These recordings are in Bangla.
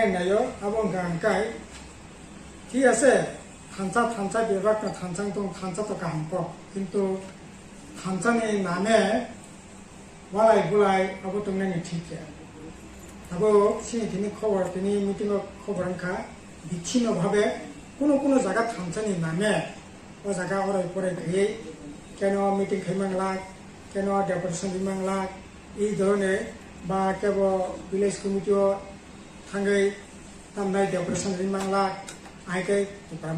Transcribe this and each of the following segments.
থানায় নাইও এবং গানকাই ঠিক আছে থানচা বিভাগ না থানচা তো কাহাম কিন্তু থানচানি নামে ওয়ালাই গুলাই আবো তোমনানি ঠিক আবো সিনি খবর তিনি মিটিং খবর আনখা বিচ্ছিন্ন ভাবে কোনো জায়গা থানচানি নামে ও জায়গা অরাই পরাই গিয়ে কেন মিটিং খাইমাংলাক কেন ডেপুটেশন দিমাংলাক এই ধরনের বা কেবল ভিলেজ কমিটিও থাঙ্গাই তামনাই ডেপুটেশন দিমাংলাক আইকে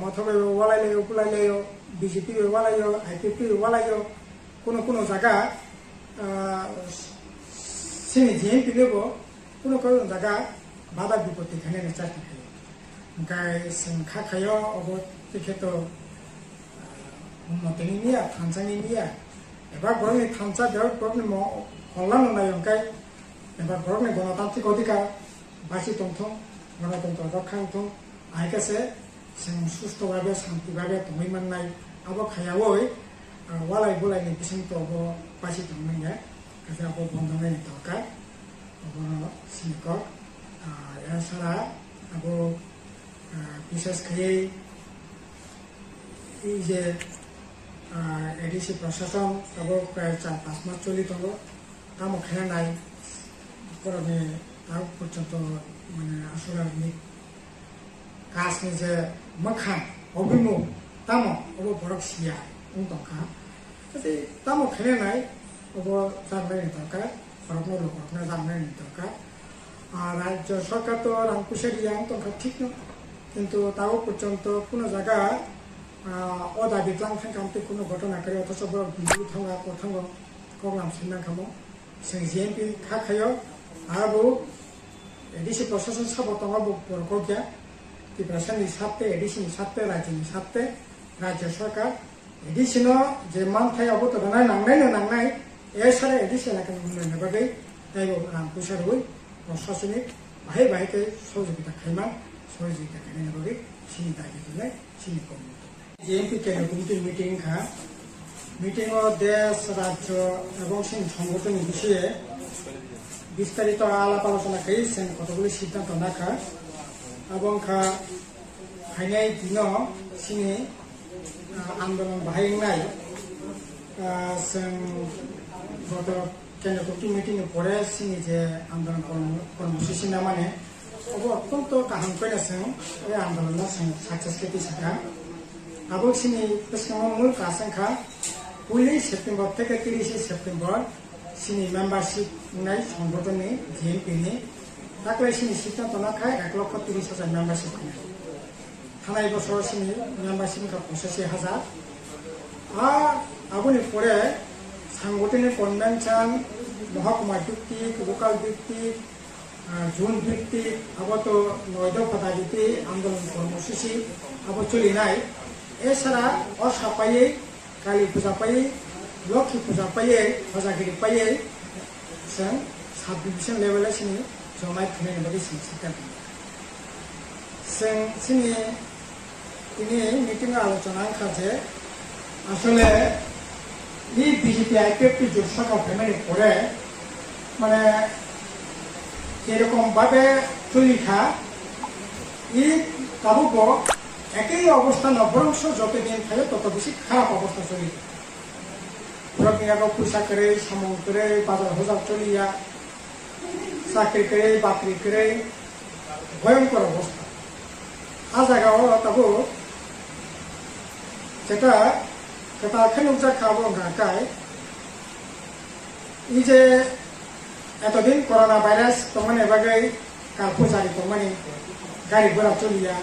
মথবে ওয়ালাইলাयो কুলাইলাयो বিজেপি ওয়ালাইयो আইপিপি ওয়ালাইयो কোনো জায়গা সিনি জিএমপি লেবো কোনো জায়গা বাধা বিপত্তি খানে চাকরি খাই গাই সিং খাখাयो অব টিকেট মতেনি নিয়া থানচানি নিয়া এবার বরংনি থানচা দেওয়ার বরংনি হল্লানো নাই অঙ্কাই এবার বরংনি গণতান্ত্রিক অধিকার বাসি তন্থং গণতন্ত্র রক্ষাংথং আইকাছে সুস্থভাবে শান্তিভাবে তংমান নাই আবো খাইয়াওই ওয়ালাই বুলাইনি বিসন্ত অব বাসি তংমাইয়া কাছে আবো বন্ধনাইনি দরকার অব সিনিকক এছাড়া আবো বিশেষ করে এই যে এডিসি প্রশাসন তাবো প্রায় 4-5 মাস চলিত হলো তামো খেলা নাই পরে তার পর্যন্ত মানে আসলে কাজনি যে মখান অভিমুখ তামো অব বরক সিয়া দরকার তামো খেলে নাই অব জাননাইনি দরকার বরক লোকনা জাননাইনি দরকার আর রাজ্য সরকার তো রামকুশে দিয়া দরকার ঠিক না কিন্তু তাও পর্যন্ত কোনো জায়গা অদাবি ক্লাংথাं কামতে কোনো ঘটনা করে অথচ বড় বিজেপি থাঙ্গা প্রথঙ্গ কংলাম সিননা খামো जों জিএমপি খাখাयो आरो एडिसि प्रशासन साबो तंगाबो बरगोगिया टिप्रासानि साप्ते एडिसिनि साप्ते राज्यनि साप्ते राज्य सरकार एडिसिनो जे मानथाय अबतरनाय नांनाय एसारे एडिसि लागानि मुंनि बागै नायबो रामकुशरवै प्रशासनिक बाहाय सहयोगिता खायमा सहयोगिता खायनायनि बागै सिनि दाबि दिनाय सिनि कम জিএমপি কেন্দ্র কমিটির মিটিং দেশ রাজ্য এবং সংগঠনের বিষয়ে বিস্তারিত আলাপ আলোচনা করে কতগুলি সিদ্ধান্ত রাখা এবং ফাইনাল দিন সিনি আন্দোলন বাহাইনাই গত কেন্দ্র কমিটি মিটিং পরে সিনি যে আন্দোলন কর্মসূচি না মানে অত্যন্ত কাহাম করে আন্দোলন সাকসেস কেটে থাকা আবো সিনি মূল কাসংখা 1 সেপ্টেম্বর থেকে 30 সেপ্টেম্বর সিনি মেম্বারশিপ নাই সংগঠনে জিএমপি নি তাকলে সিনি সিদ্ধান্ত না খায় 1,30,000 মেম্বারশিপ নেয় থানায় বছর সিনি মেম্বারশিপ 85,000 আর আগুনি পরে সাংগঠনিক কনভেনশন মহকুমা ভিত্তিক লোকাল ভিত্তিক জোন ভিত্তিক আবত 9 দফা দাবিতে আন্দোলন কর্মসূচি আবো চলি নাই এছাড়া অসাপাইয়ে কালী পূজা পাইয়ে লক্ষ্মী পূজা পাইয়ে ফজাগিরি পাইয়ে जों साब डिभिजन लेभेल सिनि जनाय फैनायनि बागै सिद्धांत जों सिनि दिनै मिटिं आलोचना खाजे আসলে এই বিজেপি আইপিএফটি জোট সরকার ফেমানি পরে মানে যেরকম ভাবে চলিখা এই তাবুকো একই অবস্থা নবরংশ যতদিন থাকে তত বেশি খারাপ অবস্থা চলি পয়সা করে সামন করে বাজার হজার চলিয়া চাকরি করে বাকরি করে ভয়ঙ্কর অবস্থা আ জায়গাও তাবো যেটা খেনুকজা খাবো গায় এই যে এতদিন করোনা ভাইরাস তোমার এবারে কার্পো জারি তোমার গাড়ি ঘোড়া চলিয়া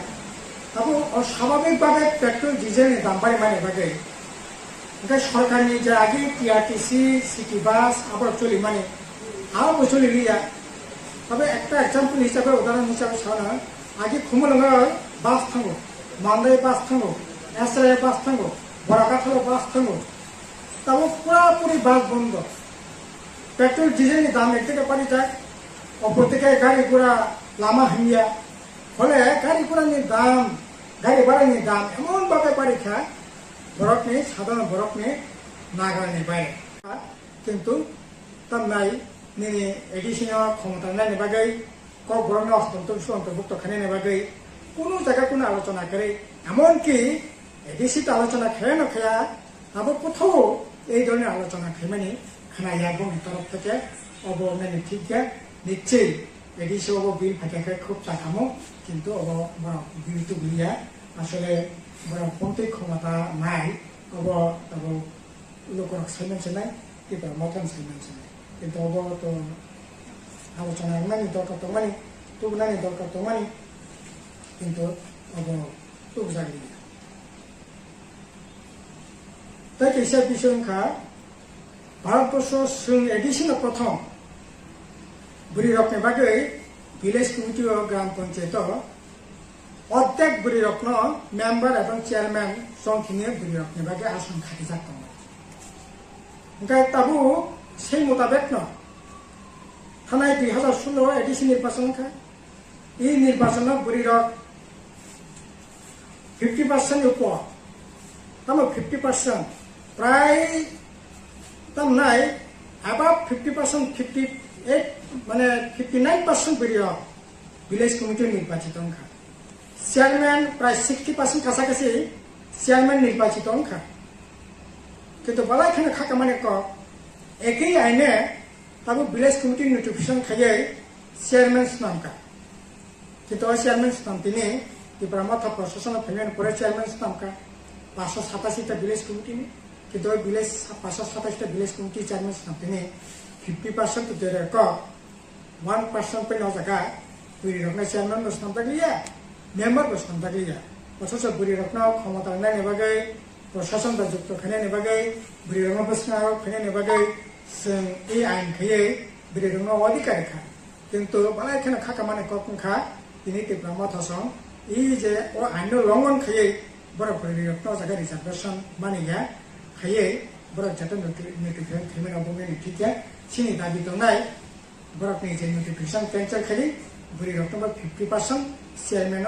তারপর অস্বাভাবিকভাবে পেট্রোল ডিজেলের দাম বাড়ি মানে বাগে সরকারি যে আগে টিআরটিসি সিটি বাস আবার চলি মানে আরো চলি লিয়া তবে একটা এক্সাম্পল হিসাবে উদাহরণ হিসাবে সারা আগে খুমলঙ্গার বাস থাঙ্গো মালদায় বাস থাঙ্গো এসআই বাস থাঙ্গো বড়াকাঠালো বাস থাঙ্গো তারপর পুরাপুরি বাস বন্ধ পেট্রোল ডিজেলের দাম একদিকে পারি যায় অপর দিকে গাড়ি ঘোড়া লামা হামিয়া ফলে গাড়ি ঘোড়ার দাম গাড়ি ভাড়ার দাম এমনভাবে বাড়ি খায় বরফ নেই সাধারণ বরফ নেই নাগালের বাইরে কিন্তু তার নাই নিয়ে এডিশনাল ক্ষমতা নাই বাগাই কক বরণে অন্তর্ভুক্ত খানে বাকি কোনো জায়গায় কোনো আলোচনা করে এমনকি এডিসিতে আলোচনা খেয়ে না খেয়া আবার কোথাও এই ধরনের আলোচনা খেয়ে মানে খানাইয়া এবং তরফ থেকে অব মানে ঠিক নিশ্চয়ই এডিসি অব বিল ফাটাকে খুব চাকামো কিন্তু অব বিল তো বিলিয়া আসলে পন্থী ক্ষমতা নাই অব তব লোক সাইমেন্স নাই কিন্তু মতন সাইমেন্স নাই কিন্তু অব তো আলোচনা মানে দরকার তো মানে তবু নানি দরকার তো মানে কিন্তু অব তবু জাগি তাই হিসাব বিষয় ভারতবর্ষ এডিশনে প্রথম বুড়ি রত্নে বাকি ভিলেজ কমিটি ও গ্রাম পঞ্চায়েত অর্ধেক বুড়ি রত্ন মেম্বার এবং চেয়ারম্যান সংখ্যা বুড়ি রত্নে বাকি আসন খাটি থাকতাম তাবু সেই মোতাবেক ন থানায় 2016 এডিসি নির্বাচন এই নির্বাচন বুড়ি রক 50% উপর তাম 50% প্রায় তাম নাই অ্যাবাভ 50% 58 মানে 59% বুড়ি রক ভিলেজ কমিটি নির্বাচিত চেয়ারম্যান প্রায় 60% কাছাকাছি চেয়ারম্যান নির্বাচিত কিন্তু বালাইখানে খাকা মানে একই আইনে তাবো ভিলেজ কমিটি নোটিফিকেশন খাইয়ে চেয়ারম্যান নামকা কিন্তু চেয়ারম্যান নাম তিনি ত্রিপুরা মথা প্রশাসন ফেলেন পরে চেয়ারম্যান নামকা 587টা ভিলেজ কমিটি কিন্তু ভিলেজ 527টা ভিলেজ কমিটি চেয়ারম্যান নাম তিনি 50% তো দেড় 1% पे জায়গা বুড়ি রকনা চেয়ারম্যান নাম থাকলিয়া মেম্বার নাম থাকলিয়া অথচ বুড়ি রকনা ক্ষমতা নাই নেবাগে প্রশাসন যুক্ত খানে নেবাগে বুড়ি রকনা বসনা খানে নেবাগে এই আইন খাইয়ে বুড়ি রকনা অধিকার খা কিন্তু বালাইখানে খাকা মানে কখন খা তিনি ত্রিপুরা মথাসং এই যে ও আইন লঙ্ঘন খাইয়ে বড় বুড়ি রকনা জায়গা রিজার্ভেশন মানিয়া খাইয়ে বড় যাতে নোটিফিকেশন খেমেন অবমেন ঠিক সিনি দাবি তো নাই বরফ যে নোটিফিকেশন ক্যান্সেল খালি বুড়ি রকম 50% চেয়ারম্যান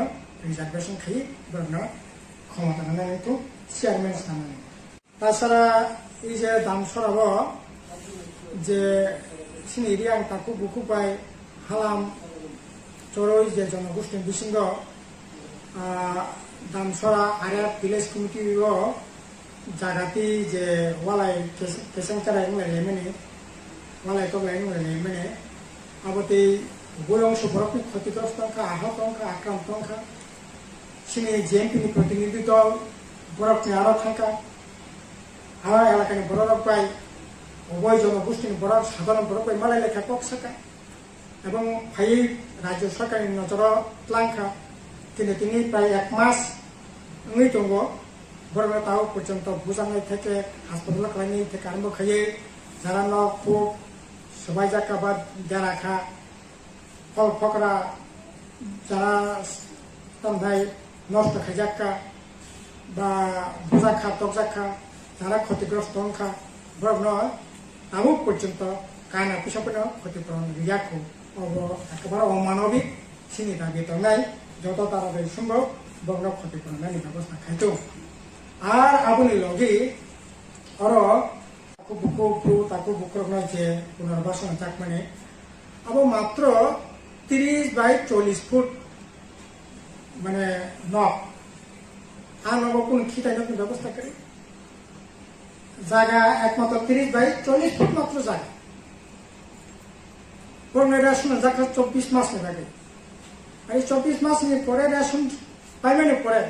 রিজার্ভেশন খাই বরফ ক্ষমতা নামে কিন্তু চেয়ারম্যান নামে তাছাড়া এই যে দাম সরাব যে সিনি এরিয়া তাকে বুকু পাই হালাম চড়ই যে জনগোষ্ঠী বিসিঙ্গ দাম সরা আর ভিলেজ কমিটি জায়গাতে যে ওয়ালাই কেসেং চারাই মেনে ওয়ালাই তো মেনে আবতে বই অংশ বরফনি ক্ষতিগ্রস্ত আহত আক্রান্ত সিনি জেএমপিনি প্রতিনিধি দল বরফনি আরো থাকা আর এলাকানি বরফ পাই উভয় জনগোষ্ঠীর বরফ সাধারণ বরফ পাই মালাই লেখা কক থাকা এবং ভাই রাজ্য সরকারের নজর প্লাঙ্কা তিনি প্রায় 1 মাস দঙ্গ বরফ তাও পর্যন্ত বুঝানোর থেকে হাসপাতাল খালাইনি থেকে আরম্ভ খাইয়ে যারা খুব সবাই জাকা বা যারা খা ফল ফকরা যারা তাই নষ্ট খাইজাক্কা বা বোঝা খা তকজা খা যারা ক্ষতিগ্রস্ত খা বরফ নয় তাও পর্যন্ত কায়না পিছনে ক্ষতিপূরণ রিয়াখো একেবারে অমানবিক সিনি দাবি তো নাই যত তাড়াতাড়ি সম্ভব বগ্ন ক্ষতিপূরণের ব্যবস্থা খাইতো আর আপনি লগে আরো তাকে বুক যে পুনর্বাসন যাক মানে আবো মাত্র 30/40 ফুট মানে নক আর নব কোন খিতাই নতুন ব্যবস্থা করে জায়গা একমাত্র 30/40 ফুট মাত্র জায়গা রেশন জায়গা 24 মাস লাগে আর 24 মাস নিয়ে পরে রেশন পাইমেন্ট পরে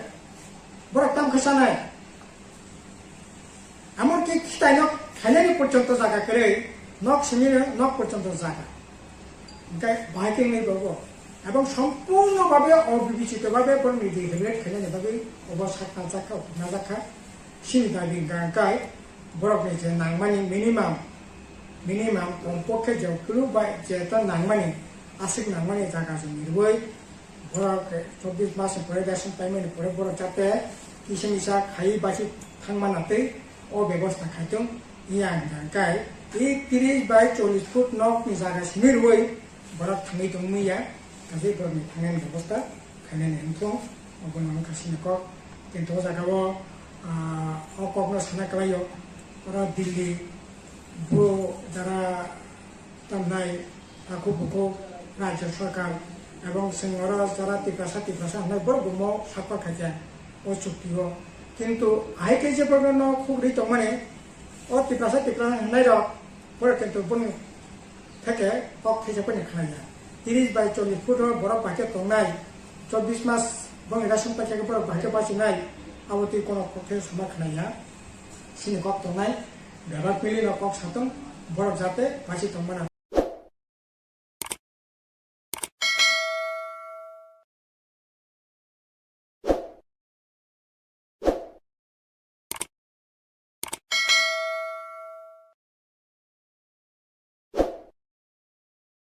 বড় দাম খাসা নাই এমনকি খিতাই নক খাইনানি পর্যন্ত জায়গা করে নখ সিমি নখ পর্যন্ত জায়গা বাইকিং নেই পাবো এবং সম্পূর্ণভাবে অবিবেচিতভাবে নির্দিষ্ট খেলেভাবে অবস্থা নাজাখা নাজাখা সিনি দাবি গায় বরফ যে নাংমানি মিনিমাম কমপক্ষে জৌকুলু বা যেটা নাংমানি আসিক নাংমানি জায়গা যে নির্বই বরফ 24 মাস পরে রেশন পাইমেন্ট পরে বরফ যাতে কিসে মিশা খাই বাসি থাকমানাতে অব্যবস্থা খাইতো ইয়াং গায় এই 30/40 ফুট নকনি জায়গা সিমিরবই বরফ থাঙै দंमैया गासै बरफनि थांनायनि ব্যবস্থা खायनायनि हेंथं अबनाम खासिनो কক কিন্তু জায়গাও অকগ্ন সানা কালাইও ওরা দিল্লি যারা তামনাই তাকে বুকো রাজ্য সরকার এবং সিংহরা যারা টিপ্রাসা হনাই বড় গুমো সাপা খাইছে ও চুক্তিও কিন্তু আইকে যে পর্যন্ত খুব রিত মানে ও টিপ্রাসা হনাই রক পরে কিন্তু বন থেকে কক খেয়ে পড়ে খাই যায় 30 বাই 40 ফুট বড় পাকে তংনাই 24 মাস বংরা সম্পর্কে বড় পাকে পাচ্ছি নাই আবতি কোনো পক্ষে সমা খাইয়া সিনি কক তংনাই বেড়া পিলি কক সাতং বড় যাতে পাচ্ছি তংমানা